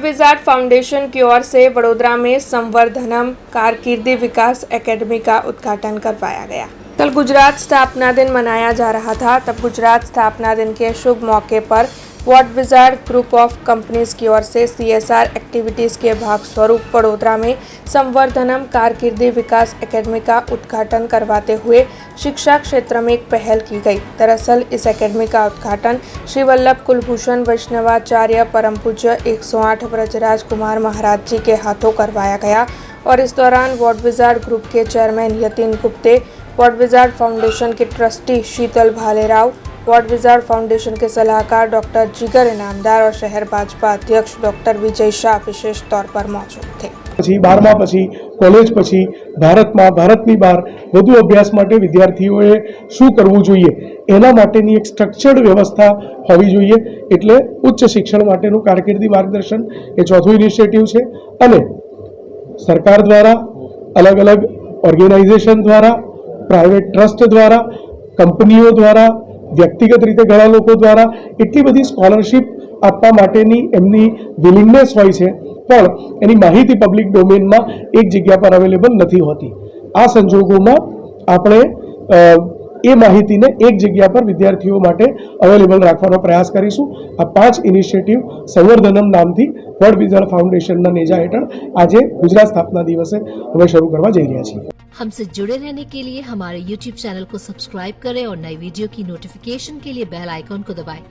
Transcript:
Wizard foundation की ओर से वडोदरा में संवर्धनम कारकिर्दी विकास एकेडमी का उद्घाटन करवाया गया। कल गुजरात स्थापना दिन मनाया जा रहा था, तब गुजरात स्थापना दिन के शुभ मौके पर what Wizard group of companies की ओर से CSR एक्टिविटीज़ के भाग स्वरूप वडोदरा में संवर्धनम कारकिर्दी विकास एकेडमी का उद्घाटन करवाते हुए शिक्षा क्षेत्र में एक पहल की गई। दरअसल इस एकेडमी का उद्घाटन श्री वल्लभ कुलभूषण वैष्णवाचार्य परम पूज्य 108 ब्रजराज कुमार महाराज जी के हाथों करवाया गया और इस दौरान वॉट विजार्ड ग्रुप के chairman Yatin Gupte, Watt Wizard foundation के trustee Sheetal Bhalerao, Watt Wizard foundation के सलाहकार डॉक्टर जिगर इनामदार और शहर भाजपा अध्यक्ष डॉक्टर विजय शाह विशेष तौर पर मौजूद थे। પછી 12મા પછી કોલેજ પછી ભારતની બહાર વધુ અભ્યાસ માટે વિદ્યાર્થીઓએ શું કરવું જોઈએ એના માટેની એક સ્ટ્રક્ચર્ડ વ્યવસ્થા હોવી જોઈએ। એટલે ઉચ્ચ શિક્ષણ માટેનું કારકિર્દી માર્ગદર્શન એ ચોથું ઇનિશિયેટિવ છે અને સરકાર દ્વારા અલગ અલગ ઓર્ગેનાઇઝેશન દ્વારા પ્રાઇવેટ ટ્રસ્ટ દ્વારા કંપનીઓ દ્વારા વ્યક્તિગત રીતે ઘણા લોકો દ્વારા એટલી બધી સ્કોલરશિપ આપવા માટેની એમની વિલિંગનેસ હોય છે, પણ એની માહિતી પબ્લિક ડોમેનમાં એક જગ્યા પર અવેલેબલ નથી હોતી। આ સંજોગોમાં આપણે એ માહિતીને એક જગ્યા પર વિદ્યાર્થીઓ માટે અવેલેબલ રાખવાનો પ્રયાસ કરીશું। આ 5 ઇનિશિયેટિવ સંવર્ધનમ નામથી વોટ વિઝાર્ડ ફાઉન્ડેશનના નેજા હેઠળ આજે ગુજરાત સ્થાપના દિવસે અમે શરૂ કરવા જઈ રહ્યા છીએ। हमसे जुड़े रहने के लिए हमारे YouTube चैनल को सब्सक्राइब करें और नई वीडियो की नोटिफिकेशन के लिए बेल आइकॉन को दबाएं।